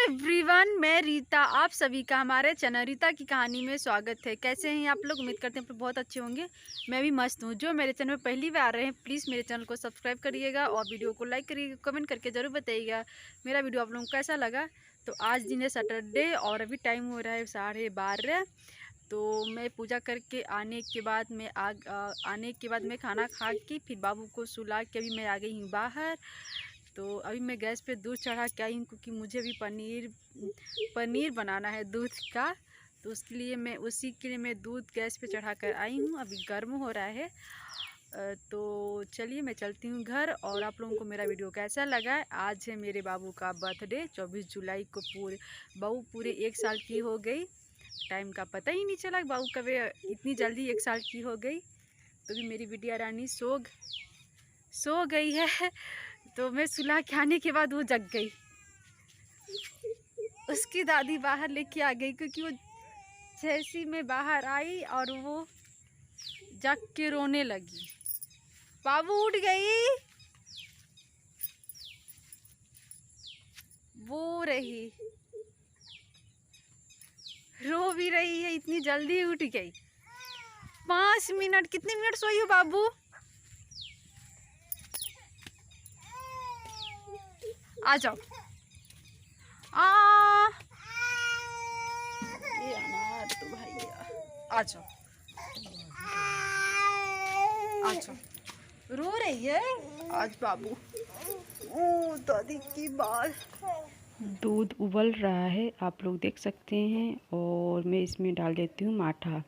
Everyone, मैं रीता, आप सभी का हमारे चैनल रीता की कहानी में स्वागत है। कैसे हैं आप लोग? उम्मीद करते हैं आप लोग बहुत अच्छे होंगे। मैं भी मस्त हूँ। जो मेरे चैनल में पहली बार आ रहे हैं, प्लीज़ मेरे चैनल को सब्सक्राइब करिएगा और वीडियो को लाइक करिएगा, कमेंट करके ज़रूर बताइएगा मेरा वीडियो आप लोगों को कैसा लगा। तो आज दिन है सैटरडे और अभी टाइम हो रहा है 12:30। तो मैं पूजा करके आने के बाद मैं खाना खा के फिर बाबू को सुला के अभी मैं आ गई हूँ बाहर। तो अभी मैं गैस पे दूध चढ़ा के आई हूँ क्योंकि मुझे भी पनीर बनाना है दूध का। तो उसी के लिए मैं दूध गैस पे चढ़ा कर आई हूँ। अभी गर्म हो रहा है। तो चलिए मैं चलती हूँ घर। और आप लोगों को मेरा वीडियो कैसा लगा है? आज है मेरे बाबू का बर्थडे। 24 जुलाई को बाबू पूरे 1 साल की हो गई। टाइम का पता ही नहीं चला बाबू कब इतनी जल्दी 1 साल की हो गई। तो भी मेरी बिटिया रानी सो गई है। तो मैं सुला के आने के बाद वो जग गई। उसकी दादी बाहर लेके आ गई क्योंकि वो जैसी मैं बाहर आई और वो जग के रोने लगी। बाबू उठ गई, वो रही, रो भी रही है, इतनी जल्दी उठ गई। 5 मिनट, कितने मिनट सोई हो बाबू? आ जाओ। ये अनार तो भैया आ जाओ, आ जाओ। रो रही है आज बाबू। ओ दादी की बाल। दूध उबल रहा है, आप लोग देख सकते हैं। और मैं इसमें डाल देती हूँ माठा।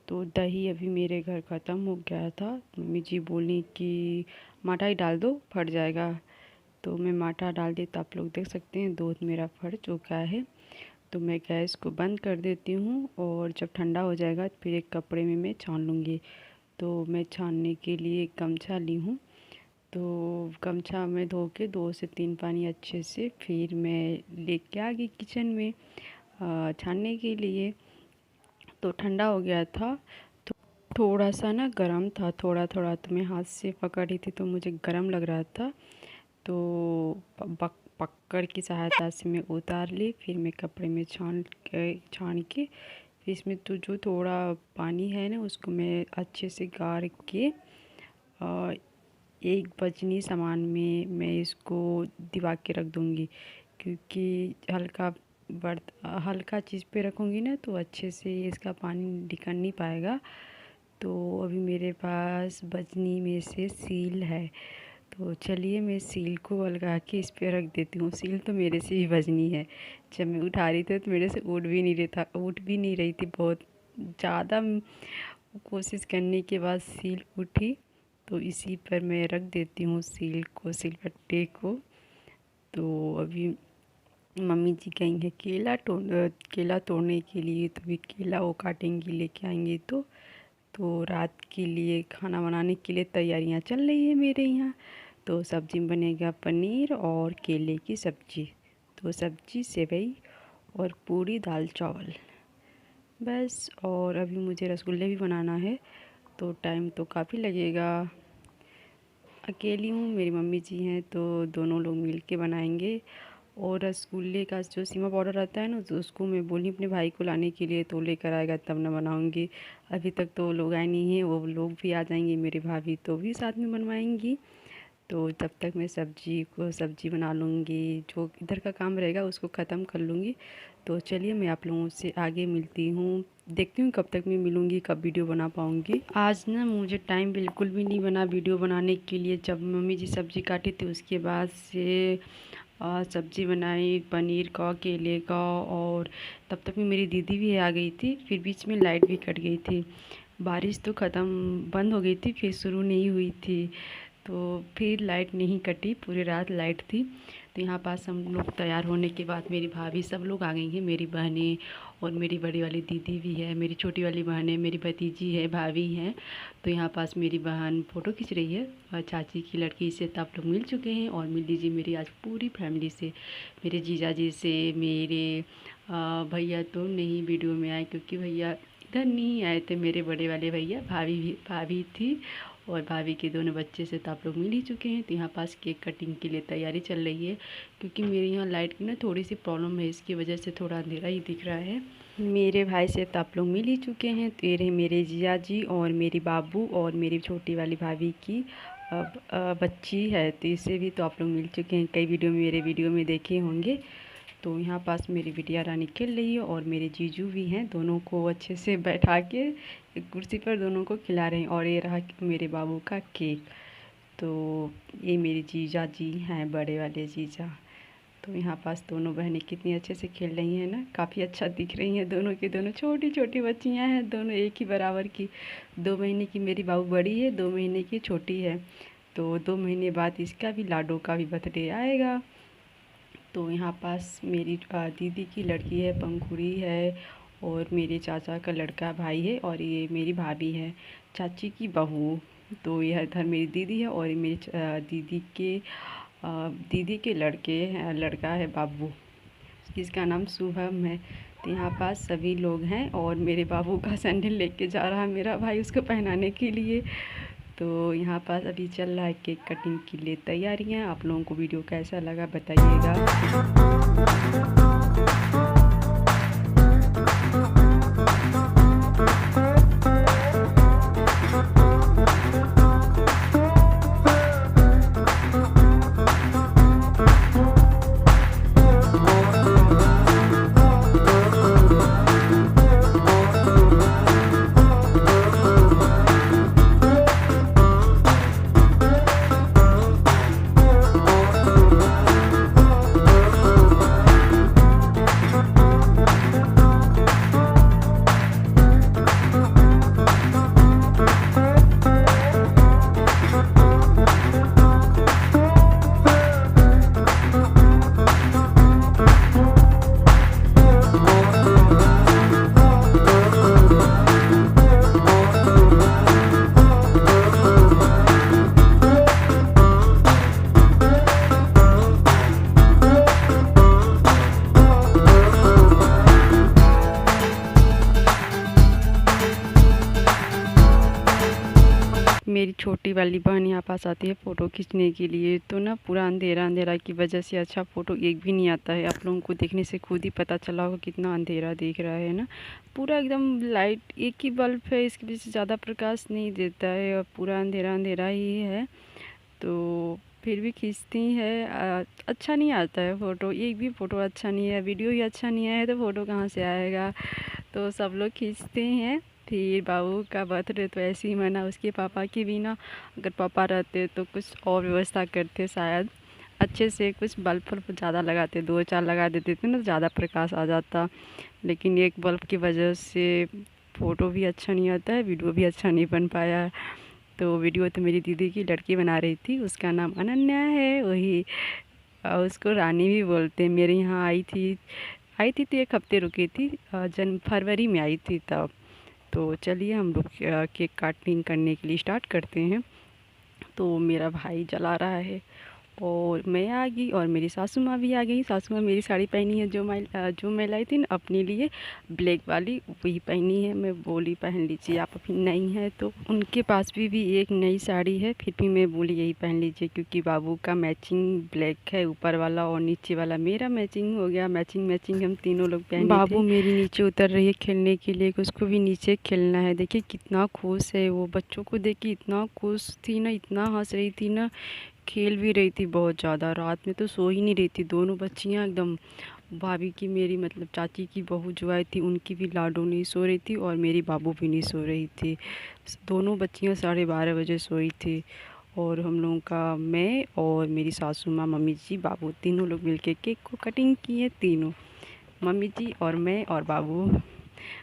तो दही अभी मेरे घर ख़त्म हो गया था। मम्मी जी बोली कि माठा ही डाल दो, फट जाएगा। तो मैं माठा डाल दी। तो आप लोग देख सकते हैं दूध मेरा फट चुका है। तो मैं गैस को बंद कर देती हूँ और जब ठंडा हो जाएगा तो फिर एक कपड़े में मैं छान लूँगी। तो मैं छानने के लिए एक गमछा ली हूँ। तो गमछा में धो के 2 से 3 पानी अच्छे से फिर मैं लेके आ गई किचन में छानने के लिए। तो ठंडा हो गया था। तो थोड़ा सा ना गरम था, थोड़ा थोड़ा। तो मैं हाथ से पकड़ रही थी तो मुझे गरम लग रहा था। तो पकड़ की सहायता से मैं उतार ली। फिर मैं कपड़े में छान के फिर इसमें तो जो थोड़ा पानी है ना उसको मैं अच्छे से गार के एक बजनी सामान में मैं इसको दिवा के रख दूँगी। क्योंकि हल्का चीज़ पे रखूँगी ना तो अच्छे से इसका पानी निकल नहीं पाएगा। तो अभी मेरे पास बजनी में से सील है। तो चलिए मैं सील को अलगा के इस पे रख देती हूँ। सील तो मेरे से ही वज़नी है। जब मैं उठा रही थी तो मेरे से उठ भी नहीं रही थी। बहुत ज़्यादा कोशिश करने के बाद सील उठी। तो इसी पर मैं रख देती हूँ सिलबट्टे को। तो अभी मम्मी जी गई हैं केला तोड़ने के लिए। तो भी केला वो काटेंगी, लेके आएंगी। तो रात के लिए खाना बनाने के लिए तैयारियां चल रही है मेरे यहाँ। तो सब्ज़ी में बनेगा पनीर और केले की सब्ज़ी। तो सब्ज़ी सेवई और पूरी दाल चावल बस। और अभी मुझे रसगुल्ले भी बनाना है तो टाइम तो काफ़ी लगेगा। अकेली हूँ, मेरी मम्मी जी हैं तो दोनों लोग मिल के बनाएंगे। और रसगुल्ले का जो सीमा पाउडर रहता है ना तो उसको मैं बोली अपने भाई को लाने के लिए। तो लेकर आएगा तब ना बनाऊँगी। अभी तक तो वो लोग आए नहीं हैं, वो लोग भी आ जाएंगे, मेरी भाभी तो भी साथ में बनवाएंगी। तो तब तक मैं सब्ज़ी बना लूँगी। जो इधर का काम रहेगा उसको ख़त्म कर लूँगी। तो चलिए मैं आप लोगों से आगे मिलती हूँ। देखती हूँ कब तक मैं मिलूँगी, कब वीडियो बना पाऊँगी। आज ना मुझे टाइम बिल्कुल भी नहीं बना वीडियो बनाने के लिए। जब मम्मी जी सब्ज़ी काटी थी उसके बाद से सब्ज़ी बनाई पनीर का, केले का। और तब तक में मेरी दीदी भी आ गई थी। फिर बीच में लाइट भी कट गई थी। बारिश तो बंद हो गई थी, फिर शुरू नहीं हुई थी। तो फिर लाइट नहीं कटी, पूरी रात लाइट थी। तो यहाँ पास हम लोग तैयार होने के बाद मेरी भाभी सब लोग आ गई हैं, मेरी बहनें। और मेरी बड़ी वाली दीदी भी है, मेरी छोटी वाली बहन है, मेरी भतीजी है, भाभी हैं। तो यहाँ पास मेरी बहन फ़ोटो खींच रही है और चाची की लड़की से। तो आप लोग मिल चुके हैं। और मिल लीजिए मेरी आज पूरी फैमिली से, मेरे जीजा जी से, मेरे भैया तो नहीं वीडियो में आए क्योंकि भैया इधर नहीं आए थे। मेरे बड़े वाले भैया, भाभी थी और भाभी के दोनों बच्चे से तो आप लोग मिल ही चुके हैं। तो यहाँ पास केक कटिंग के लिए तैयारी चल रही है, क्योंकि मेरे यहाँ लाइट की ना थोड़ी सी प्रॉब्लम है, इसकी वजह से थोड़ा अंधेरा ही दिख रहा है। मेरे भाई से तो आप लोग मिल ही चुके हैं। तो ये रहे मेरे जिया जी और मेरी बाबू और मेरी छोटी वाली भाभी की बच्ची है, तो इससे भी तो आप लोग मिल चुके हैं, कई वीडियो में मेरे वीडियो में देखे होंगे। तो यहाँ पास मेरी बिटिया रानी खेल रही है और मेरे जीजू भी हैं, दोनों को अच्छे से बैठा के एक कुर्सी पर दोनों को खिला रहे हैं। और ये रहा मेरे बाबू का केक। तो ये मेरी जीजा जी हैं, बड़े वाले जीजा। तो यहाँ पास दोनों बहनें कितनी अच्छे से खेल रही हैं ना, काफ़ी अच्छा दिख रही हैं। दोनों की दोनों छोटी छोटी बच्चियाँ हैं, दोनों एक ही बराबर की। 2 महीने की मेरी बाबू बड़ी है, 2 महीने की छोटी है। तो 2 महीने बाद इसका भी लाडो का भी बर्थडे आएगा। तो यहाँ पास मेरी दीदी की लड़की है, पंखुड़ी है, और मेरे चाचा का लड़का भाई है, और ये मेरी भाभी है, चाची की बहू। तो यह इधर मेरी दीदी है, और ये मेरी दीदी के लड़का है बाबू, जिसका नाम शुभम है। तो यहाँ पास सभी लोग हैं, और मेरे बाबू का सैंडल लेके जा रहा है मेरा भाई उसको पहनाने के लिए। तो यहाँ पास अभी चल रहा है केक कटिंग के लिए तैयारियाँ। आप लोगों को वीडियो कैसा लगा बताइएगा। मेरी छोटी वाली बहन यहाँ पास आती है फ़ोटो खींचने के लिए। तो ना पूरा अंधेरा अंधेरा की वजह से अच्छा फ़ोटो एक भी नहीं आता है। आप लोगों को देखने से खुद ही पता चला होगा कितना अंधेरा दिख रहा है ना। पूरा एकदम लाइट एक ही बल्ब है, इसकी वजह से ज़्यादा प्रकाश नहीं देता है, और पूरा अंधेरा अंधेरा ही है। तो फिर भी खींचती है, अच्छा नहीं आता है फ़ोटो, एक भी फ़ोटो अच्छा नहीं है, वीडियो ही अच्छा नहीं आया तो फ़ोटो कहाँ से आएगा। तो सब लोग खींचते हैं। फिर बाबू का बर्थडे तो ऐसे ही मना, उसके पापा के बिना। अगर पापा रहते तो कुछ और व्यवस्था करते, शायद अच्छे से कुछ बल्ब वल्ब ज़्यादा लगाते, 2-4 लगा देते थे ना, ज़्यादा प्रकाश आ जाता। लेकिन एक बल्ब की वजह से फ़ोटो भी अच्छा नहीं आता है, वीडियो भी अच्छा नहीं बन पाया। तो वीडियो तो मेरी दीदी की लड़की बना रही थी, उसका नाम अनन्या है, वही उसको रानी भी बोलते हैं। मेरे यहाँ आई थी तो 1 हफ्ते रुकी थी, फरवरी में आई थी तब। तो चलिए हम लोग केक कटिंग करने के लिए स्टार्ट करते हैं। तो मेरा भाई जला रहा है, और मैं आ गई, और मेरी सासू माँ भी आ गई। सासू माँ मेरी साड़ी पहनी है, जो मैं लाई थी ना अपने लिए, ब्लैक वाली, वही पहनी है। मैं बोली पहन लीजिए आप, अभी नई है। तो उनके पास भी एक नई साड़ी है, फिर भी मैं बोली यही पहन लीजिए, क्योंकि बाबू का मैचिंग ब्लैक है ऊपर वाला, और नीचे वाला मेरा मैचिंग हो गया। मैचिंग हम तीनों लोग पहने थे। बाबू मेरी नीचे उतर रही है खेलने के लिए, उसको भी नीचे खेलना है। देखिए कितना खुश है वो, बच्चों को देख के इतना खुश थी ना, इतना हंस रही थी ना, खेल भी रही थी बहुत ज़्यादा। रात में तो सो ही नहीं रही थी दोनों बच्चियां एकदम। भाभी की, मेरी मतलब चाची की बहू जो आई थी, उनकी भी लाडो नहीं सो रही थी, और मेरी बाबू भी नहीं सो रही थी। दोनों बच्चियां 12:30 बजे सोई थी। और हम लोगों का, मैं और मेरी सासू माँ, मम्मी जी, बाबू, तीनों लोग मिलके केक को कटिंग किए, तीनों, मम्मी जी और मैं और बाबू।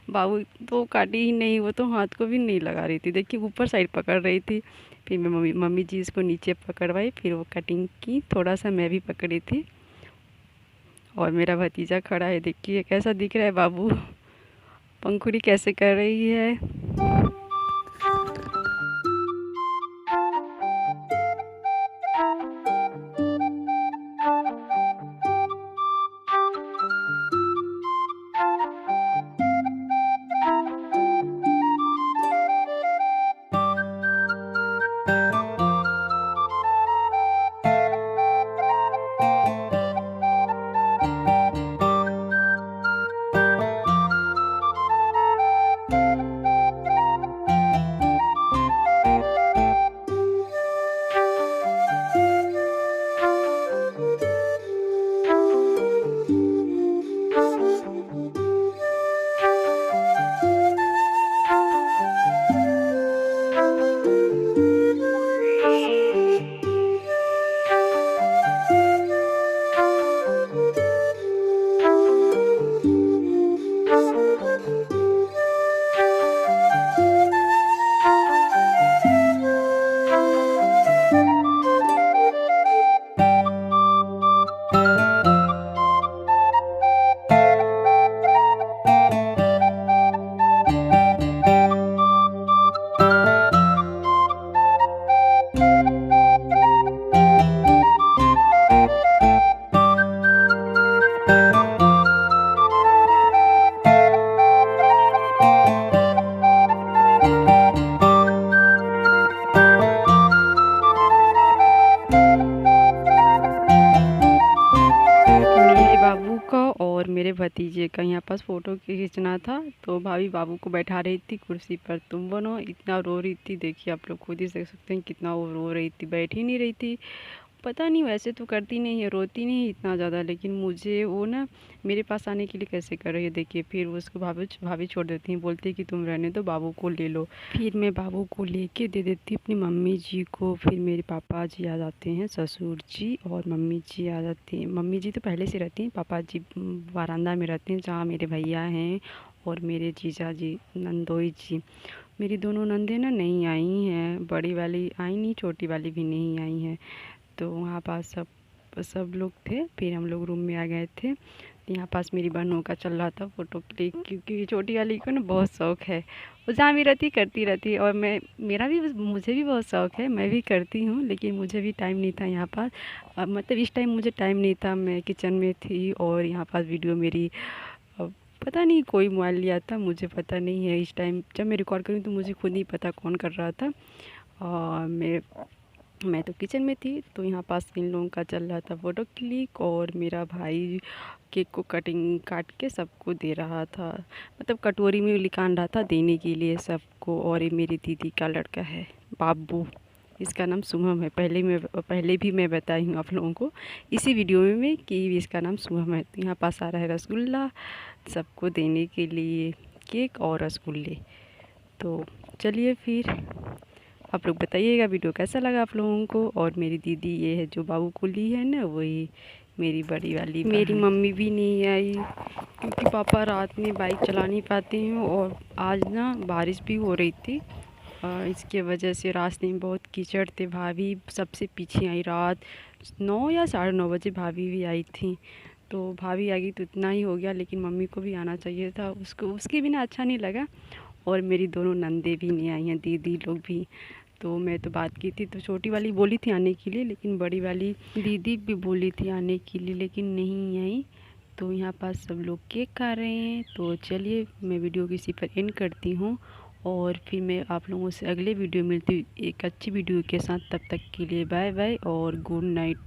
बाबू तो काटी ही नहीं, वो तो हाथ को भी नहीं लगा रही थी, देखिए ऊपर साइड पकड़ रही थी। फिर मैं मम्मी जी इसको नीचे पकड़वाई, फिर वो कटिंग की, थोड़ा सा मैं भी पकड़ी थी। और मेरा भतीजा खड़ा है, देखिए कैसा दिख रहा है बाबू, पंखुड़ी कैसे कर रही है। बाबू का और मेरे भतीजे का यहाँ पास फ़ोटो खींचना था। तो भाभी बाबू को बैठा रही थी कुर्सी पर, तुम बनो इतना रो रही थी। देखिए आप लोग खुद ही देख सकते हैं कितना वो रो रही थी, बैठ ही नहीं रही थी। पता नहीं, वैसे तो करती नहीं है, रोती नहीं है इतना ज़्यादा, लेकिन मुझे वो ना मेरे पास आने के लिए कैसे कर रही है। देखिए फिर उसको भाभी भाभी छोड़ देती हैं, बोलती है कि तुम रहने दो, बाबू को ले लो। फिर मैं बाबू को लेके दे देती अपनी मम्मी जी को। फिर मेरे पापा जी आ जाते हैं, ससुर जी और मम्मी जी आ जाती हैं। मम्मी जी तो पहले से रहती हैं, पापा जी बरामदा में रहते हैं जहाँ मेरे भैया हैं और मेरे जीजा जी नंदोई जी। मेरी दोनों नंदे ना नहीं आई हैं, बड़ी वाली आई नहीं, छोटी वाली भी नहीं आई हैं। तो वहाँ पास सब लोग थे। फिर हम लोग रूम में आ गए थे। यहाँ पास मेरी बहनों का चल रहा था फ़ोटो क्लिक, क्योंकि छोटी वाली को ना बहुत शौक़ है, वो जहाँ भी रहती करती रहती है। और मुझे भी बहुत शौक़ है, मैं भी करती हूँ, लेकिन मुझे भी टाइम नहीं था यहाँ पास। मतलब इस टाइम मुझे टाइम नहीं था, मैं किचन में थी और यहाँ पास वीडियो मेरी पता नहीं कोई मोबाइल लिया था, मुझे पता नहीं है। इस टाइम जब मैं रिकॉर्ड करूँ तो मुझे खुद नहीं पता कौन कर रहा था। और मैं तो किचन में थी। तो यहाँ पास इन लोगों का चल रहा था फ़ोटो क्लिक और मेरा भाई केक को कटिंग काट के सबको दे रहा था, मतलब कटोरी में निकाल रहा था देने के लिए सबको। और ये मेरी दीदी का लड़का है बाबू, इसका नाम शुभम है। पहले भी मैं बताई हूँ आप लोगों को इसी वीडियो में कि इसका नाम शुभम है। तो यहाँ पास आ रहा है रसगुल्ला सबको देने के लिए, केक और रसगुल्ले। तो चलिए फिर आप लोग बताइएगा वीडियो कैसा लगा आप लोगों को। और मेरी दीदी ये है जो बाबू को ली है ना, वही मेरी बड़ी वाली। मेरी मम्मी भी नहीं आई क्योंकि पापा रात में बाइक चला नहीं पाते हैं और आज ना बारिश भी हो रही थी। इसके वजह से रास्ते में बहुत कीचड़ थे। भाभी सबसे पीछे आई, रात 9 या 9:30 बजे भाभी भी आई थी। तो भाभी आ गई तो इतना ही हो गया, लेकिन मम्मी को भी आना चाहिए था, उसके बिना अच्छा नहीं लगा। और मेरी दोनों नंदे भी नहीं आई हैं, दीदी लोग भी। तो मैं तो बात की थी, तो छोटी वाली बोली थी आने के लिए, लेकिन बड़ी वाली दीदी भी बोली थी आने के लिए, लेकिन नहीं आई। तो यहाँ पास सब लोग केक खा रहे हैं। तो चलिए मैं वीडियो किसी पर एंड करती हूँ और फिर मैं आप लोगों से अगले वीडियो मिलती हूँ एक अच्छी वीडियो के साथ। तब तक के लिए बाय बाय और गुड नाइट।